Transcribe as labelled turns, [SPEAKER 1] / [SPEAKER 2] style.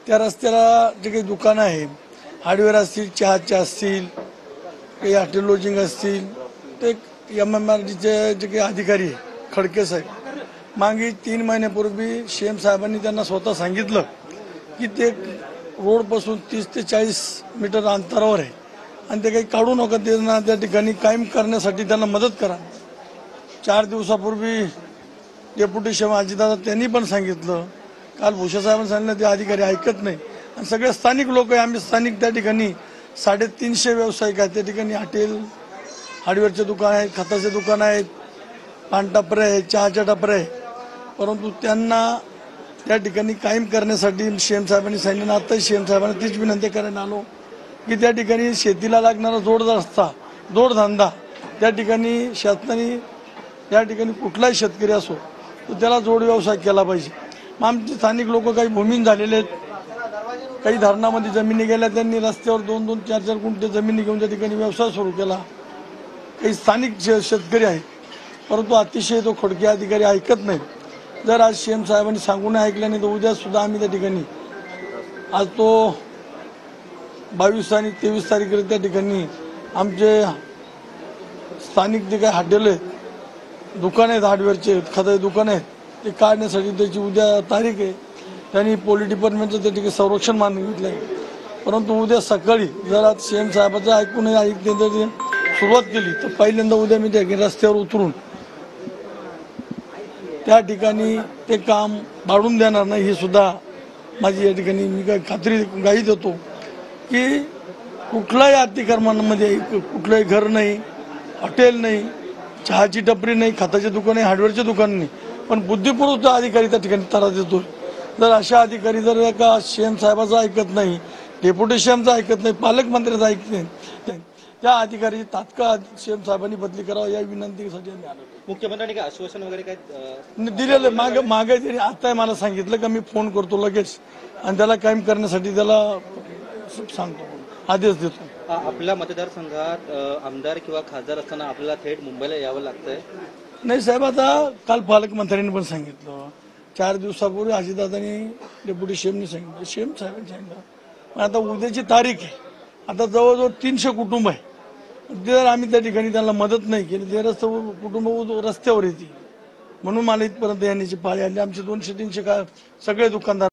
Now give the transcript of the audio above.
[SPEAKER 1] त्या रस्त्याला जे काही दुकानं आहे, हार्डवेअर असतील, चहाचे असतील, काही हॉटेल लॉजिंग असतील, ते MMRDचे जे काही अधिकारी आहे, खडके साहेब, मागे 3 महिन्यापूर्वी CM साहेबांनी त्यांना स्वतः सांगितलं की ते रोडपासून 30 ते 40 मीटर अंतरावर आहे आणि ते काही काढू नका, त्यांना त्या ठिकाणी कायम करण्यासाठी त्यांना मदत करा. 4 दिवसापूर्वी डेप्युटी CM अजितदादा त्यांनी पण सांगितलं. काल भुसे साहेबांनी सांगितलं, ते अधिकारी ऐकत नाही आणि सगळे स्थानिक लोक आहे. आम्ही स्थानिक त्या ठिकाणी 350 व्यावसायिक आहेत. त्या ठिकाणी हॉटेल, हार्डवेअरचे दुकान आहेत, खताचे दुकान आहेत, पान टपरे आहे, चहाच्या टपरे आहे. परंतु त्यांना त्या ठिकाणी कायम करण्यासाठी CM साहेबांनी सांगितलं. आताही CM साहेबांना तीच विनंती करायला आलो की त्या ठिकाणी शेतीला लागणारा जोडधंदा त्या ठिकाणी शासनाने त्या ठिकाणी कुठलाही शेतकरी असो तर त्याला जोड व्यवसाय केला पाहिजे. मग आमचे स्थानिक लोक काही भूमिहीन झालेले आहेत, काही धरणामध्ये जमिनी गेल्या, त्यांनी रस्त्यावर 2-2, 4-4 गुंठे जमिनी घेऊन त्या ठिकाणी व्यवसाय सुरू केला. काही स्थानिक शेतकरी आहेत, परंतु अतिशय तो खडके अधिकारी ऐकत नाही. जर आज CM साहेबांनी सांगून ऐकल्याने तर उद्या सुद्धा आम्ही त्या ठिकाणी आज तो 22 आणि 23 तारखेला त्या ठिकाणी आमचे स्थानिक जे काही हॉटेल आहेत, दुकान आहेत, हार्डवेअरचे खताचे दुकान आहेत, ते काढण्यासाठी त्याची उद्या तारीख आहे. त्यांनी पोलीस डिपार्टमेंटचं त्या ठिकाणी संरक्षण मागितलं आहे. परंतु उद्या सकाळी जर आज CM साहेबांचं ऐकून ऐकण्याची सुरुवात केली तर पहिल्यांदा उद्या मी त्या रस्त्यावर उतरून त्या ठिकाणी ते काम वाढून देणार नाही. ही सुद्धा माझी या ठिकाणी मी काय खात्री गाई देतो की कुठल्याही अतिक्रमणामध्ये कुठलंही घर नाही, हॉटेल नाही, चहाची टपरी नाही, खताचे दुकान नाही, हार्डवेअरचे दुकान नाही, पण बुद्धिपूर्वक अधिकारी त्या ठिकाणी त्रास देतो. जर अशा अधिकारी जर एका CM साहेबाचं ऐकत नाही, डेप्युटी CMचं ऐकत नाही, पालकमंत्र्याचं ऐकत नाही, त्या अधिकाऱ्याची तात्काळ CM साहेबांनी बदली करावी या विनंतीसाठी आम्ही आलो.
[SPEAKER 2] मुख्यमंत्र्यांनी काय आश्वासन वगैरे काय
[SPEAKER 1] दिलेलं मागे त्यांनी आता मला सांगितलं की मी फोन करतो लगेच आणि त्याला कायम करण्यासाठी त्याला सांगतो, आदेश देतो.
[SPEAKER 2] आपल्या मतदारसंघात आमदार किंवा खासदार असताना आपल्याला थेट मुंबईला यावं लागतंय?
[SPEAKER 1] नाही साहेब, आता काल पालकमंत्र्यांनी पण सांगितलं, 4 दिवसापूर्वी अजितदादांनी डेप्युटी CMनी सांगितलं, CM साहेबांनी सांगितलं. पण आता उद्याची तारीख आहे, आता जवळजवळ 300 कुटुंब आहे. जर आम्ही त्या ठिकाणी त्यांना मदत नाही केली तर कुटुंब रस्त्यावर येतील. म्हणून मला इथपर्यंत येण्याची पाळी आली. आमचे 200-300 सगळे दुकानदार